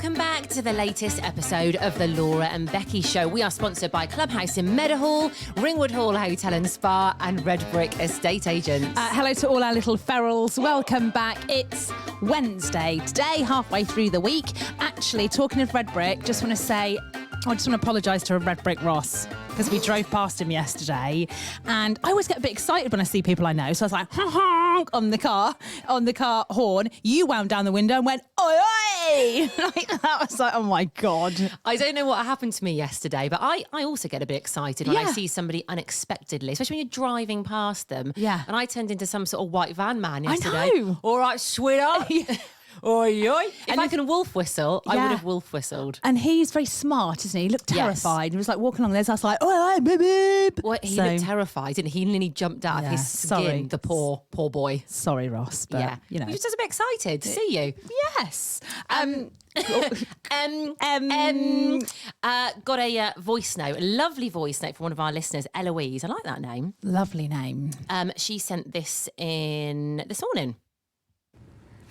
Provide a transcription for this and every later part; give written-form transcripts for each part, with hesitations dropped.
Welcome back to the latest episode of the Laura and Becky Show. We are sponsored by Clubhouse in Meadowhall, Ringwood Hall Hotel and Spa and Red Brick Estate Agents. Hello to all our little ferals. Welcome back. It's Wednesday. Today, halfway through the week. Actually, talking of Red Brick, just want to apologise to Red Brick Ross because we drove past him yesterday and I always get a bit excited when I see people I know. So I was like, honk on the car horn. You wound down the window and went, oi, oi! Like, that was like, oh my God. I don't know what happened to me yesterday, but I also get a bit excited when I see somebody unexpectedly, especially when you're driving past them. Yeah. And I turned into some sort of white van man yesterday. I know. All right, sweetheart. Oi, oi. If I can wolf whistle, I would have wolf whistled. And he's very smart, isn't he? He looked terrified. Yes. He was like walking along there. So I was like, oh, beep, beep. Well, he looked terrified, didn't he? He nearly jumped out of his skin, the poor boy. Sorry, Ross, but you know. He was just a bit excited to see you. Yes. Got a voice note, a lovely voice note from one of our listeners, Eloise. I like that name. Lovely name. She sent this in this morning.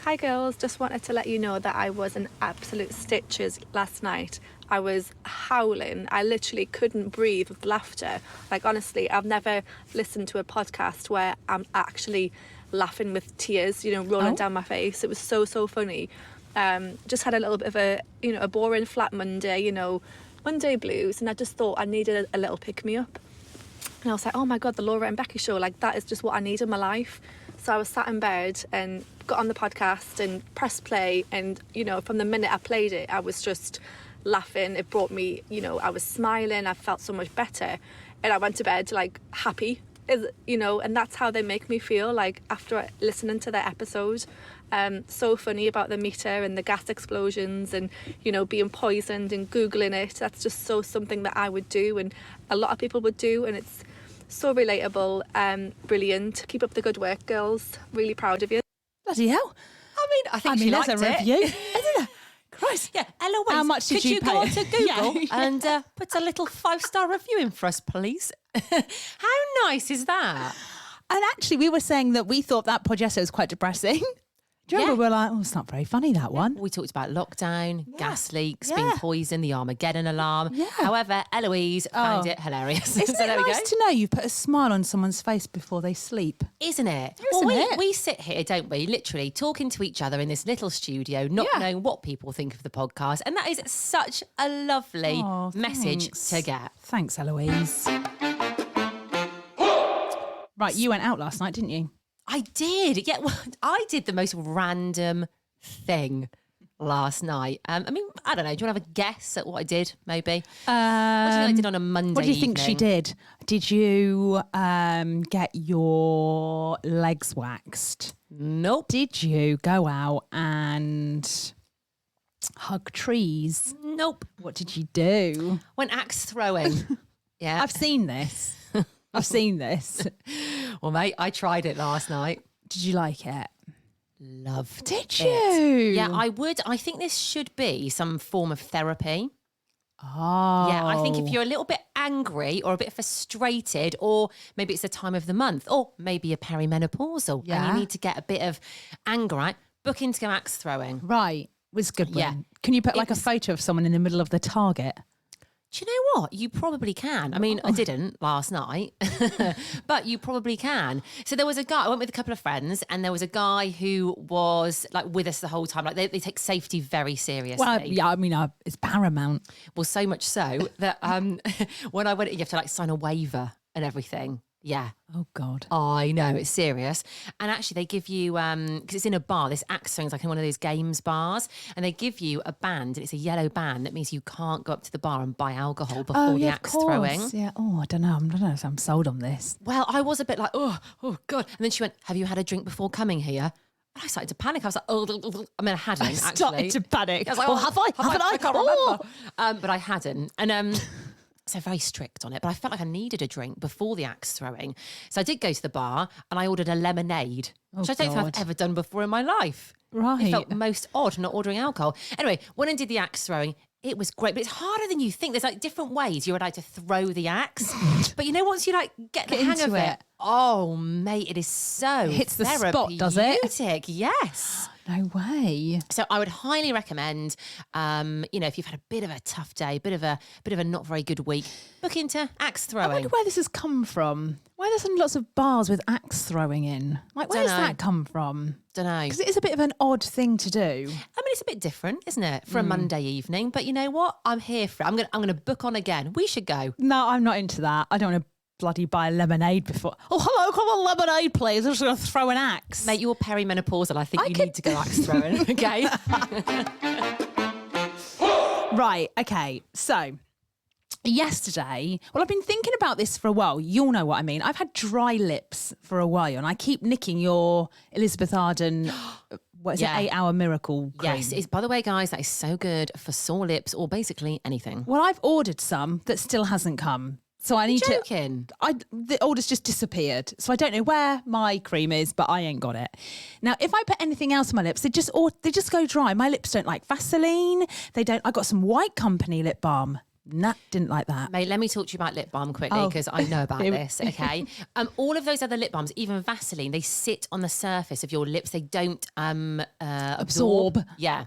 Hi girls, just wanted to let you know that I was in absolute stitches last night. I was howling. I literally couldn't breathe with laughter. Like honestly, I've never listened to a podcast where I'm actually laughing with tears, rolling down my face. It was so funny. Just had a little bit of a boring flat Monday, Monday blues, and I just thought I needed a little pick-me-up. And I was like, oh my God, the Laura and Becky Show, like that is just what I need in my life. So I was sat in bed and got on the podcast and pressed play, and from the minute I played it, I was just laughing. It brought me, I was smiling, I felt so much better, and I went to bed like happy, and that's how they make me feel, like after listening to their episode. So funny about the meter and the gas explosions and being poisoned and Googling it. That's just something that I would do and a lot of people would do, and it's so relatable. Brilliant. Keep up the good work, girls. Really proud of you. Bloody hell. I think she liked there's a review, isn't there? Christ. Yeah, Eloise, how much did you go pay? onto Google and put a little 5-star review in for us, please? How nice is that? And actually, we were saying that we thought that podcast was quite depressing. Do you remember? We were like, it's not very funny, that one. We talked about lockdown, gas leaks, being poisoned, the Armageddon alarm. Yeah. However, Eloise found it hilarious. Isn't it nice to know you've put a smile on someone's face before they sleep? Isn't it? We sit here, don't we, literally talking to each other in this little studio, not knowing what people think of the podcast. And that is such a lovely message to get. Thanks, Eloise. Right, you went out last night, didn't you? I did. Yeah, well, I did the most random thing last night. I don't know. Do you want to have a guess at what I did, maybe? What do you think I did on a Monday What do you think evening? she did? Did you get your legs waxed? Nope. Did you go out and hug trees? Nope. What did you do? Went axe throwing. Yeah. I've seen this. I've seen this. Well, mate, I tried it last night. Did you like it? Loved Did it. you? Yeah, I would. I think this should be some form of therapy. Oh. Yeah, I think if you're a little bit angry or a bit frustrated, or maybe it's the time of the month, or maybe you're perimenopausal and you need to get a bit of anger out, book in to go axe throwing. Right. Was a good one. Yeah. Can you put like a photo of someone in the middle of the target? Do you know what? You probably can. I mean, I didn't last night, but you probably can. So there was a guy, I went with a couple of friends, and there was a guy who was like with us the whole time. Like they take safety very seriously. Well, yeah, I mean, it's paramount. Well, so much so that when I went, you have to like sign a waiver and everything. Yeah. Oh, God. I know, it's serious. And actually they give you, because it's in a bar, this axe throwing is like in one of those games bars, and they give you a band, and it's a yellow band. That means you can't go up to the bar and buy alcohol before the axe throwing. Yeah. Oh, I don't know. If I'm sold on this. Well, I was a bit like, oh God. And then she went, have you had a drink before coming here? And I started to panic. I was like, I mean, I hadn't actually. Started to panic. I was like, have I? Haven't I? I can't remember. But I hadn't. And so very strict on it, but I felt like I needed a drink before the axe throwing. So I did go to the bar and I ordered a lemonade, which I don't think I've ever done before in my life. Right. It felt most odd not ordering alcohol. Anyway, went and did the axe throwing. It was great, but it's harder than you think. There's like different ways you're allowed to throw the axe. But once you like get the hang of it, Oh, mate, it is so It hits the spot, does it? therapeutic. Yes. No way. So I would highly recommend, if you've had a bit of a tough day, bit of a not very good week, look into axe I throwing. wonder where this has come from. Why there's lots of bars with axe throwing in? Like, where does that come from? Don't know. Because it is a bit of an odd thing to do. I mean, it's a bit different, isn't it, for a Monday evening? But you know what? I'm here for it. I'm gonna book on again. We should go. No, I'm not into that. I don't want to bloody buy a lemonade before. Oh, hello, come on, lemonade, please. I'm just going to throw an axe. Mate, you're perimenopausal. I think you need to go axe throwing. Okay. Right. Okay. So yesterday, well, I've been thinking about this for a while. You'll know what I mean. I've had dry lips for a while, and I keep nicking your Elizabeth Arden. What is it? 8-hour miracle cream. Yes. It's, by the way, guys, that is so good for sore lips or basically anything. Well, I've ordered some that still hasn't come. So I need Joking. the order's just disappeared. So I don't know where my cream is, but I ain't got it. Now, if I put anything else on my lips, they just go dry. My lips don't like Vaseline. They don't. I got some White Company lip balm. Nah, didn't like that. Mate, let me talk to you about lip balm quickly because I know about this, okay? All of those other lip balms, even Vaseline, they sit on the surface of your lips. They don't absorb. Yeah.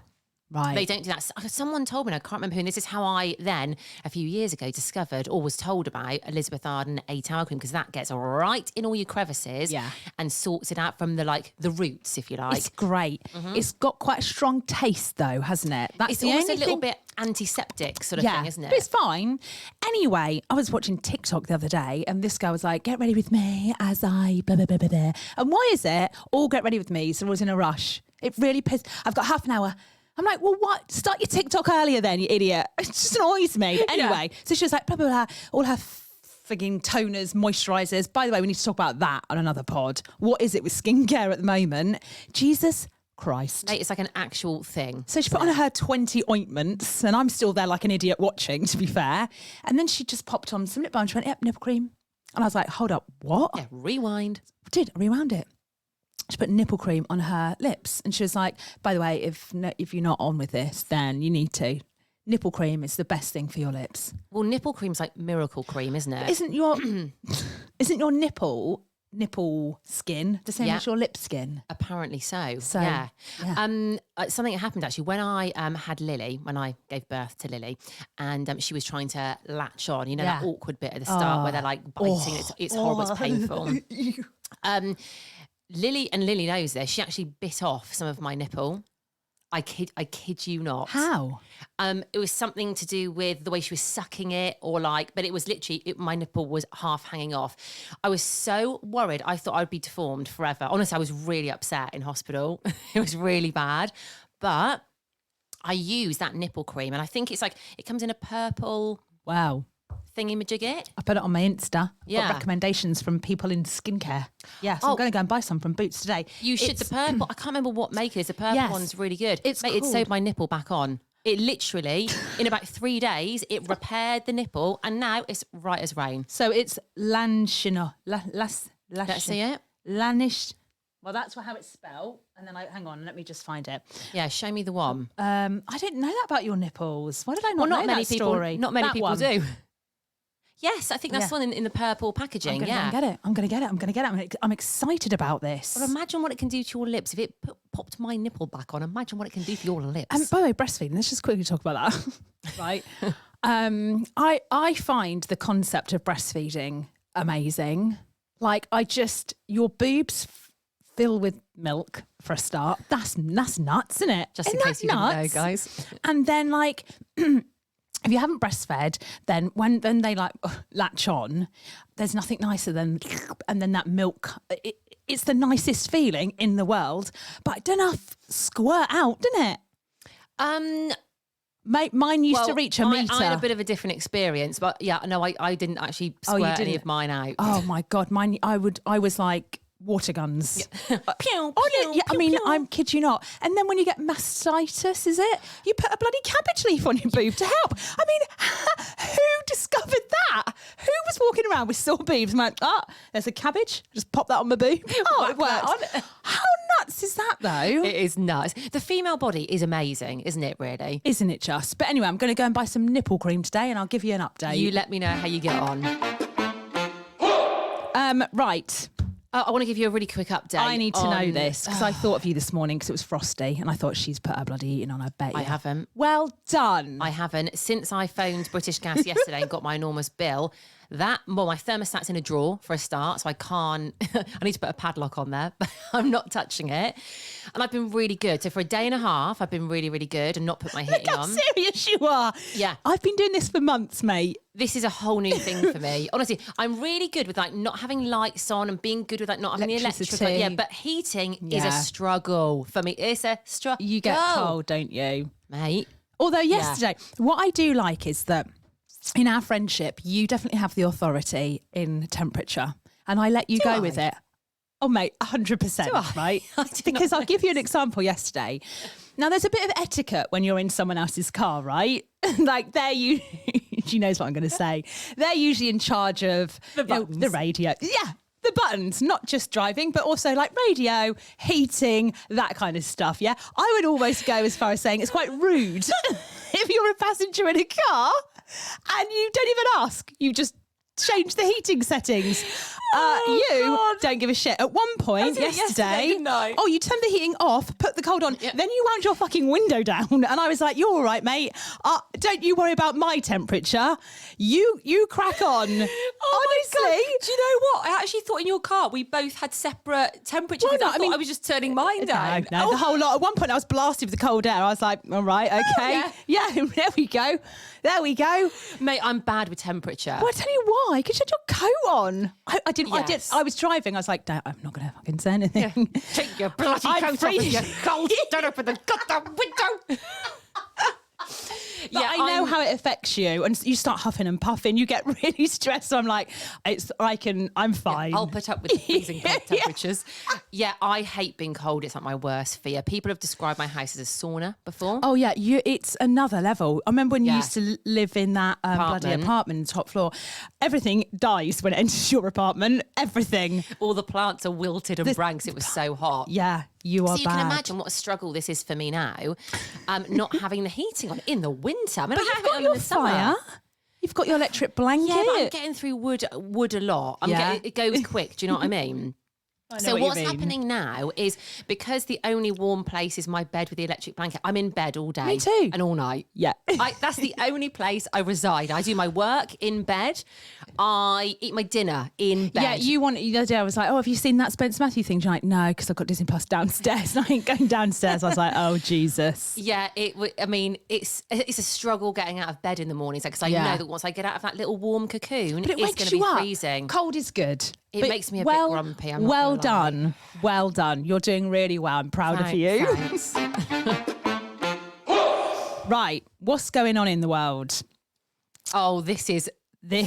Right. They don't do that. Someone told me, I can't remember who, and this is how I then, a few years ago, discovered or was told about Elizabeth Arden 8-hour cream, because that gets right in all your crevices and sorts it out from the roots, if you like. It's great. It's got quite a strong taste, though, hasn't it? That's It's the almost only a little thing. bit antiseptic sort of thing, isn't it? But it's fine. Anyway, I was watching TikTok the other day, and this guy was like, get ready with me as I blah, blah, blah, blah, blah. And why is it all get ready with me? So I was in a rush. It really pissed. I've got half an hour. I'm like, well, what? Start your TikTok earlier then, you idiot. It just annoys me. But anyway, so she was like, blah, blah, blah. All her frigging toners, moisturisers. By the way, we need to talk about that on another pod. What is it with skincare at the moment? Jesus Christ. Mate, it's like an actual thing. So she put on her 20 ointments, and I'm still there like an idiot watching, to be fair. And then she just popped on some lip balm. She went, yep, nipple cream. And I was like, hold up, what? Yeah, rewind. I rewound it. She put nipple cream on her lips, and she was like, by the way, if you're not on with this, then you need to. Nipple cream is the best thing for your lips. Well, nipple cream's like miracle cream, isn't it? Isn't your nipple skin the same as your lip skin? Apparently so. Yeah. Something happened actually when I had Lily, when I gave birth to Lily, and she was trying to latch on. You know that awkward bit at the start where they're like biting. It's horrible. It's painful. Lily knows this. She actually bit off some of my nipple. I kid you not. How? It was something to do with the way she was sucking it, but it was literally, my nipple was half hanging off. I was so worried. I thought I'd be deformed forever. Honestly, I was really upset in hospital. It was really bad. But I use that nipple cream, and I think it's like, it comes in a purple thingy-majigget. I put it on my Insta. Yeah. Got recommendations from people in skincare. Yeah, so I'm going to go and buy some from Boots today. You should. The purple, I can't remember what make it is. The purple one's really good. It's Mate, it sewed my nipple back on. It literally, in about 3 days, it repaired the nipple, and now it's right as rain. So it's Lanchino. Let's see it. Lanish. Well, that's how it's spelled. And then hang on, let me just find it. Yeah, show me the one. I didn't know that about your nipples. Why did I not know that story? Not many That people one. do. Yes, I think that's one in the purple packaging. I'm going to get it. I'm excited about this. Well, imagine what it can do to your lips. If it popped my nipple back on, imagine what it can do for your lips. And by the way, breastfeeding, let's just quickly talk about that. Right. I find the concept of breastfeeding amazing. Like, your boobs fill with milk for a start. That's nuts, isn't it? Just in case you didn't know, guys. And then if you haven't breastfed, then when they latch on, there's nothing nicer than, and then that milk, it's the nicest feeling in the world, but it don't have squirt out, doesn't it? Mine used to reach a metre. I had a bit of a different experience, but yeah, no, I didn't actually squirt any of mine out. Oh my God, mine, I was like, water guns. Yeah. Pew, pew, I mean, pew. I'm kid you not. And then when you get mastitis, is it? You put a bloody cabbage leaf on your boob to help. I mean, who discovered that? Who was walking around with sore boobs and went, there's a cabbage, just pop that on my boob. Oh, it worked. How nuts is that though? It is nuts. The female body is amazing, isn't it, really? Isn't it just? But anyway, I'm going to go and buy some nipple cream today, and I'll give you an update. You let me know how you get on. Right. I want to give you a really quick update. I need to know this because I thought of you this morning because it was frosty and I thought she's put her bloody eating on. I bet you. I haven't. Well done. I haven't. Since I phoned British Gas yesterday and got my enormous bill, my thermostat's in a drawer for a start, so I can't, I need to put a padlock on there, but I'm not touching it. And I've been really good. So for a day and a half, I've been really, really good and not put my heating Look how on. serious you are. Yeah. I've been doing this for months, mate. This is a whole new thing for me. Honestly, I'm really good with like not having lights on and being good with like not having the electric. Yeah, but heating is a struggle for me. It's a struggle. You get cold, don't you? Mate. Although yesterday, what I do like is that in our friendship, you definitely have the authority in temperature and I let you go with it. Oh, mate, 100%, right? Because I'll give you an example yesterday. Now, there's a bit of etiquette when you're in someone else's car, right? Like, she knows what I'm going to say. They're usually in charge of the radio. Yeah, the buttons, not just driving, but also like radio, heating, that kind of stuff, yeah? I would almost go as far as saying it's quite rude if you're a passenger in a car and you don't even ask. You just change the heating settings. Don't give a shit. At one point yesterday, you turned the heating off, put the cold on, then you wound your fucking window down. And I was like, you're all right, mate. Don't you worry about my temperature. You crack on. Honestly. Do you know what? I actually thought in your car we both had separate temperatures. Well, no, I was just turning mine down. No, the whole lot. At one point I was blasted with the cold air. I was like, all right, okay. Yeah, there we go. There we go. Mate, I'm bad with temperature. Well, I tell you why. Because you had your coat on. I didn't. Yes. I was driving. I was like, I'm not going to fucking say anything. Take your bloody coat off and you're cold. Don't open the goddamn window. But I know how it affects you, and you start huffing and puffing. You get really stressed. So I'm like, I'm fine. I'll put up with the freezing cold temperatures. Yeah, I hate being cold. It's like my worst fear. People have described my house as a sauna before. Oh yeah, it's another level. I remember when you used to live in that bloody apartment, top floor. Everything dies when it enters your apartment. Everything. All the plants are wilted and brown because it was so hot. Yeah. You are so you can imagine what a struggle this is for me now, not having the heating on in the winter. I mean, I have it on in the summer. You've got your electric blanket. Yeah, but I'm getting through wood a lot. It goes quick. Do you know what I mean? So what's happening now is because the only warm place is my bed with the electric blanket, I'm in bed all day. Me too. And all night. Yeah. That's the only place I reside. I do my work in bed. I eat my dinner in bed. Yeah, the other day I was like, have you seen that Spence Matthew thing? You're like, no, because I've got Disney Plus downstairs and I ain't going downstairs. I was like, oh, Jesus. Yeah, it's a struggle getting out of bed in the mornings because I know that once I get out of that little warm cocoon, it's going to be freezing. Cold is good. It makes me a bit grumpy. Well done. You're doing really well. I'm proud of you. Right. What's going on in the world? Oh, this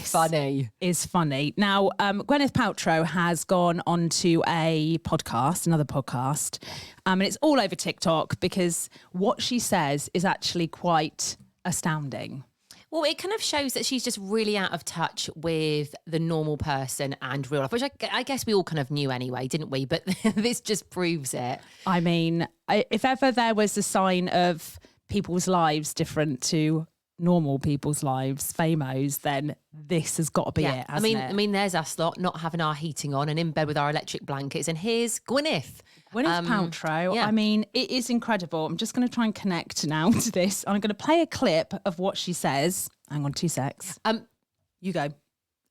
funny. Is funny. Now, Gwyneth Paltrow has gone onto another podcast, and it's all over TikTok because what she says is actually quite astounding. Well, it kind of shows that she's just really out of touch with the normal person and real life, which I guess we all kind of knew anyway, didn't we? But this just proves it. I mean, if ever there was a sign of people's lives different to normal people's lives, famos, then this has got to be it, hasn't it? I mean, there's us lot not having our heating on and in bed with our electric blankets, and here's Gwyneth Paltrow. Yeah. I mean, it is incredible. I'm just going to try and connect now to this. I'm going to play a clip of what she says. Hang on 2 secs. You go.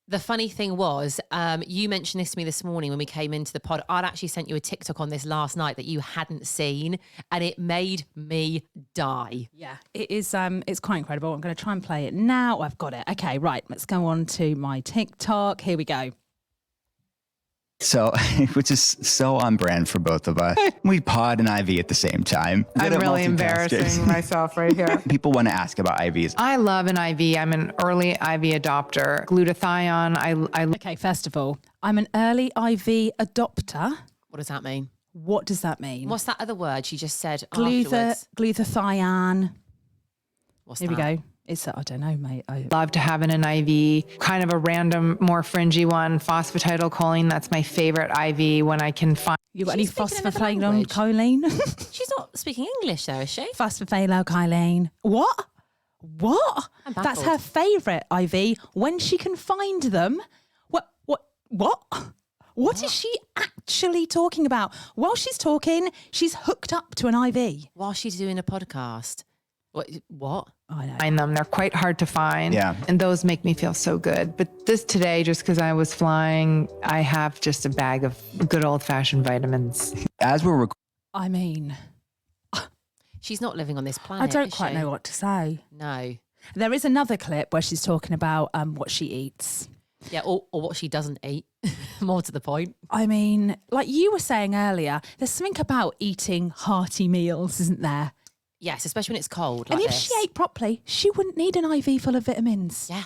The funny thing was, you mentioned this to me this morning when we came into the pod. I'd actually sent you a TikTok on this last night that you hadn't seen, and it made me die. Yeah, it is. It's quite incredible. I'm going to try and play it now. I've got it. Okay, right. Let's go on to my TikTok. Here we go. So, which is so on brand for both of us. We pod and IV at the same time. I'm really embarrassing myself right here. People want to ask about IVs. I love an IV. I'm an early IV adopter. Glutathione. Okay, first of all, I'm an early IV adopter. What does that mean? What does that mean? What's that other word she just said afterwards? Glutathione. What's Here that? we go. I don't know, mate. Love to have an IV, kind of a random, more fringy one, phosphatidylcholine. That's my favorite IV when I can find. You got any phosphatidylcholine? She's not speaking English though, is she? Phosphatidylcholine. What? That's her favourite IV when she can find them. What? What? What is she actually talking about? While she's talking, she's hooked up to an IV. While she's doing a podcast. What? I know. Find them. They're quite hard to find. Yeah. And those make me feel so good. But this today, just because I was flying, I have just a bag of good old-fashioned vitamins. As we're I mean, She's not living on this planet. I don't is quite she? know what to say. No. There is another clip where she's talking about what she eats. Yeah, or what she doesn't eat. More to the point. I mean, like you were saying earlier, there's something about eating hearty meals, isn't there? Yes, especially when it's cold. And Like if this. she ate properly, she wouldn't need an IV full of vitamins. Yeah.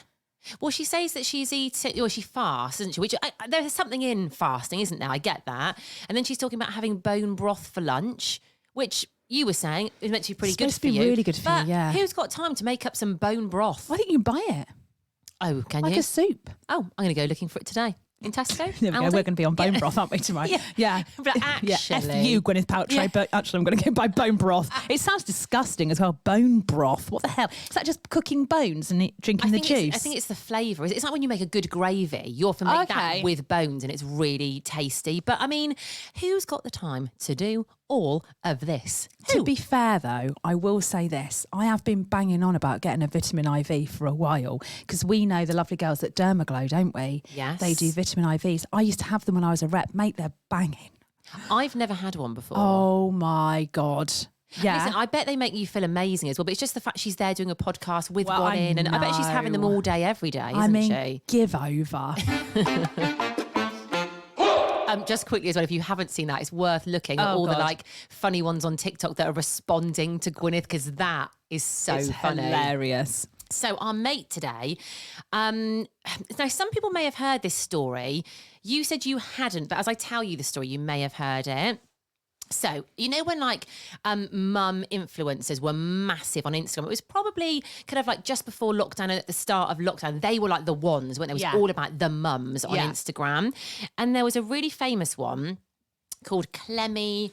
Well, she says that she's eating, or she fasts, doesn't she? Which there's something in fasting, isn't there? I get that. And then she's talking about having bone broth for lunch, which you were saying is meant to be pretty It's good supposed for to be you. really good for but you, yeah. who's got time to make up some bone broth? Why don't you buy it? Oh, can Like you? a soup. Oh, I'm going to go looking for it today. In Tesco? There we go. Aldi? We're going to be on bone broth, aren't we, tomorrow? Yeah. But Yeah, actually... F you, Gwyneth Paltrow, Yeah. but actually I'm going to go buy bone broth. It sounds disgusting as well. Bone broth. What the hell? Is that just cooking bones and drinking the juice? I think it's the flavour. It's like when you make a good gravy, you often make Okay. that with bones and it's really tasty. But I mean, who's got the time to do all of this? To be fair, though, I will say this. I have been banging on about getting a vitamin IV for a while because we know the lovely girls at Dermaglow, don't we? Yes. They do vitamin IVs. I used to have them when I was a rep. Mate, they're banging. I've never had one before. Oh, my God. Yeah. Listen, I bet they make you feel amazing as well, but it's just the fact she's there doing a podcast with Well, one I in, and I bet she's having them know. all day, every day, isn't I mean, she? give over. Just quickly as well, if you haven't seen that, it's worth looking at all the God. like funny ones on TikTok that are responding to Gwyneth, because that is so It's funny. hilarious. So our mate today, now some people may have heard this story. You said you hadn't, but as I tell you the story, you may have heard it. So, you know when like mum influencers were massive on Instagram, it was probably kind of like just before lockdown and at the start of lockdown, they were like the ones when it was Yeah. all about the mums on Yeah. Instagram. And there was a really famous one called Clemmy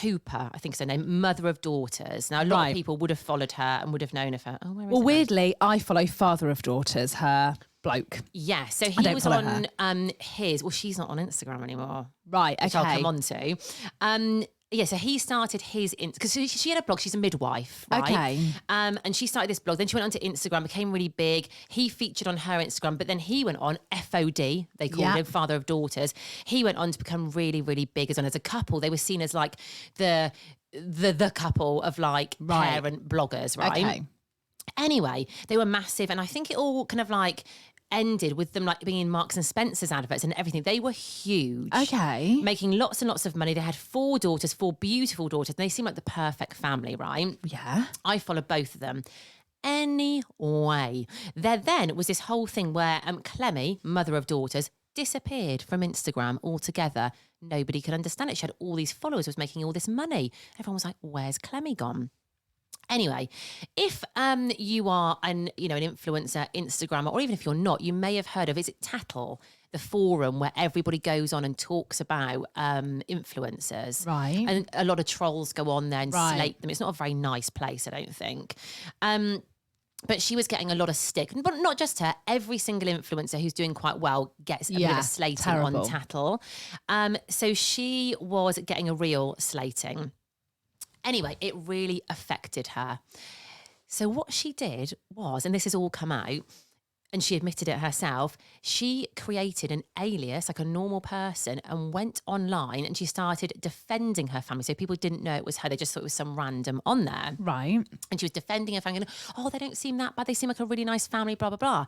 Hooper, I think is her name, mother of daughters. Now, a lot Right. of people would have followed her and would have known of her. Oh, where is Well, it now? weirdly, I follow Father of Daughters, her bloke. Yeah, so he don't was follow on his, well, she's not on Instagram anymore. Right, Which okay. I'll come on to. Yeah, so he started his, because she had a blog, she's a midwife, right? Okay. And she started this blog, then she went onto Instagram, became really big. He featured on her Instagram, but then he went on FOD, they called Yeah. him, Father of Daughters. He went on to become really, really big as a couple. They were seen as like the couple of like Right. parent bloggers, right? Okay. Anyway, they were massive, and I think it all kind of like ended with them like being in Marks and Spencer's adverts and everything. They were huge. Okay. Making lots and lots of money. They had 4 daughters, 4 beautiful daughters, and they seemed like the perfect family, right? Yeah. I followed both of them. Anyway, there then was this whole thing where Clemmy, mother of daughters, disappeared from Instagram altogether. Nobody could understand it. She had all these followers, was making all this money. Everyone was like, where's Clemmy gone? Anyway, if you are an influencer, Instagrammer, or even if you're not, you may have heard of, is it Tattle, the forum where everybody goes on and talks about influencers. Right. And a lot of trolls go on there and Right. slate them. It's not a very nice place, I don't think. But she was getting a lot of stick. But not just her, every single influencer who's doing quite well gets a bit Yeah, of slating terrible. on Tattle. So she was getting a real slating. Anyway, it really affected her. So what she did was, and this has all come out, and she admitted it herself, she created an alias, like a normal person, and went online and she started defending her family. So people didn't know it was her. They just thought it was some random on there. Right. And she was defending her family, going, oh, they don't seem that bad. They seem like a really nice family, blah, blah, blah.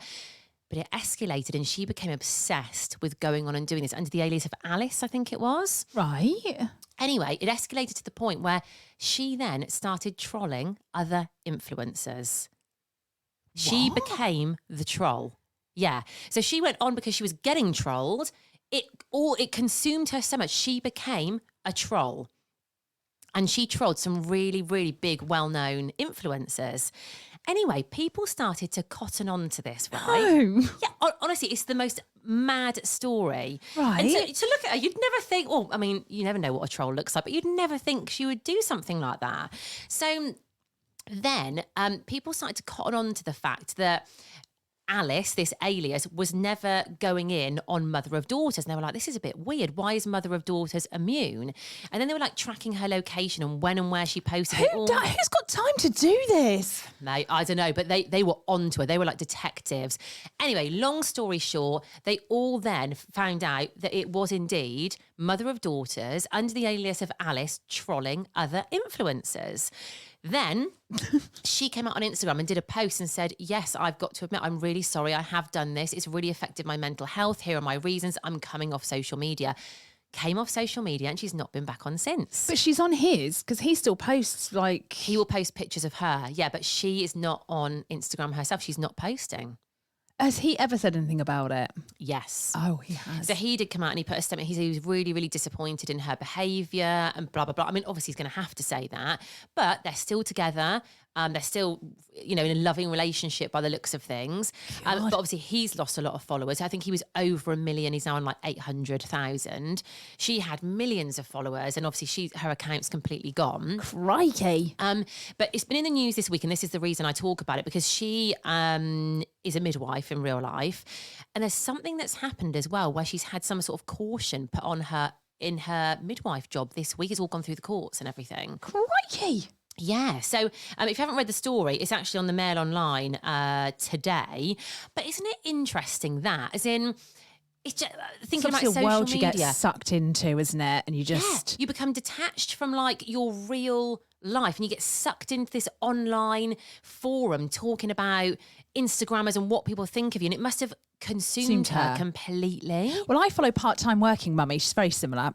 But it escalated and she became obsessed with going on and doing this under the alias of Alice, I think it was. Right. Anyway, it escalated to the point where she then started trolling other influencers. She became the troll. Yeah. So she went on because she was getting trolled. It consumed her so much. She became a troll. And she trolled some really, really big, well-known influencers. Anyway, people started to cotton on to this, right? Oh. Yeah, honestly, it's the most mad story. Right. And so to look at her, you'd never think, well, I mean, you never know what a troll looks like, but you'd never think she would do something like that. So then people started to cotton on to the fact that Alice, this alias, was never going in on Mother of Daughters. And they were like, this is a bit weird. Why is Mother of Daughters immune? And then they were like tracking her location and when and where she posted it all. Who's got time to do this? Mate, I don't know, but they were onto her. They were like detectives. Anyway, long story short, they all then found out that it was indeed Mother of Daughters under the alias of Alice trolling other influencers. Then she came out on Instagram and did a post and said, yes, I've got to admit, I'm really sorry. I have done this. It's really affected my mental health. Here are my reasons. I'm coming off social media. Came off social media and she's not been back on since. But she's on his because he still posts like... He will post pictures of her. Yeah, but she is not on Instagram herself. She's not posting. Has he ever said anything about it? Yes. Oh, he has. So he did come out and he put a statement. He said he was really, really disappointed in her behaviour and blah, blah, blah. I mean, obviously he's going to have to say that, but they're still together. They're still, in a loving relationship by the looks of things. But obviously he's lost a lot of followers. I think he was over 1 million. He's now on like 800,000. She had millions of followers and obviously her account's completely gone. Crikey. But it's been in the news this week and this is the reason I talk about it because she is a midwife in real life. And there's something that's happened as well where she's had some sort of caution put on her in her midwife job this week. It's all gone through the courts and everything. Crikey. Yeah, so if you haven't read the story, it's actually on the Mail Online today. But isn't it interesting that, as in, it's just thinking about the social world media. you get sucked into, isn't it? And you just... You become detached from like your real life and you get sucked into this online forum talking about Instagrammers and what people think of you. And it must have consumed her completely. Well, I follow Part-Time Working Mummy. She's very similar.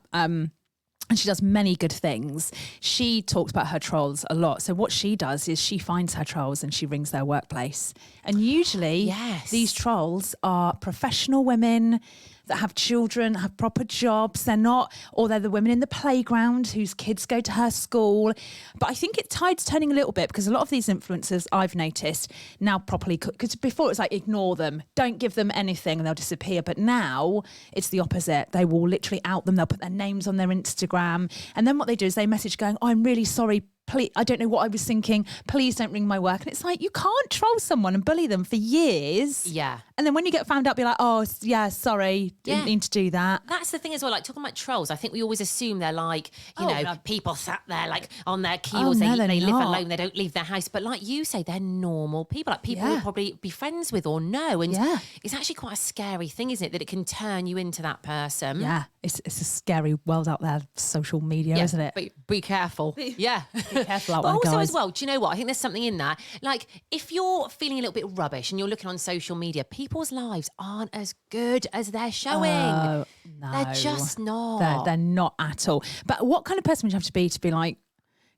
And she does many good things. She talks about her trolls a lot. So what she does is she finds her trolls and she rings their workplace. And usually these trolls are professional women that have children, have proper jobs. They're not, or they're the women in the playground whose kids go to her school. But I think tide's turning a little bit because a lot of these influencers I've noticed now properly, because before it was like, ignore them, don't give them anything and they'll disappear. But now it's the opposite. They will literally out them. They'll put their names on their Instagram. And then what they do is they message going, oh, I'm really sorry. Please, I don't know what I was thinking. Please don't ring my work. And it's like, you can't troll someone and bully them for years. Yeah. And then when you get found out, be like, oh, yeah, sorry. Didn't mean to do that. That's the thing as well. Like talking about trolls, I think we always assume they're like, people sat there like on their keyboards. They live alone. They don't leave their house. But like you say, they're normal people. Like people you'll probably be friends with or know. And it's actually quite a scary thing, isn't it? That it can turn you into that person. Yeah. It's a scary world out there, social media, isn't it? But be careful. Yeah. Be careful out but there, also guys. as well, do you know what? I think there's something in that. Like if you're feeling a little bit rubbish and you're looking on social media, people's lives aren't as good as they're showing. No. They're just not. They're not at all. But what kind of person would you have to be like,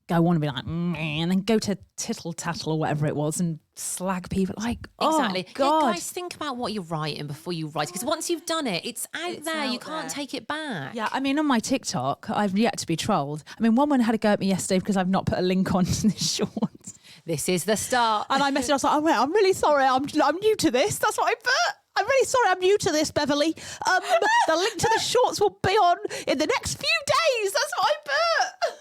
go on and be like, and then go to tittle tattle or whatever it was and slag people like, exactly. Oh, God. Yeah, guys, think about what you're writing before you write it. Because once you've done it, it's out there. You can't take it back. Yeah, I mean, on my TikTok, I've yet to be trolled. I mean, one woman had a go at me yesterday because I've not put a link on the shorts. This is the start. And I messaged, I was like, oh, wait, I'm really sorry. I'm new to this. That's what I put. I'm really sorry, I'm new to this, Beverly. The link to the shorts will be on in the next few days. That's what I put.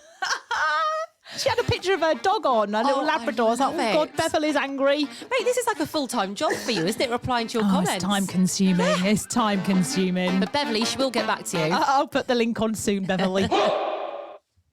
She had a picture of her dog on, a little Labrador. I was like, oh, God, Beverly's angry. Mate, this is like a full-time job for you, isn't it? Replying to your comments. It's time consuming. It's time consuming. But Beverly, she will get back to you. I'll put the link on soon, Beverly.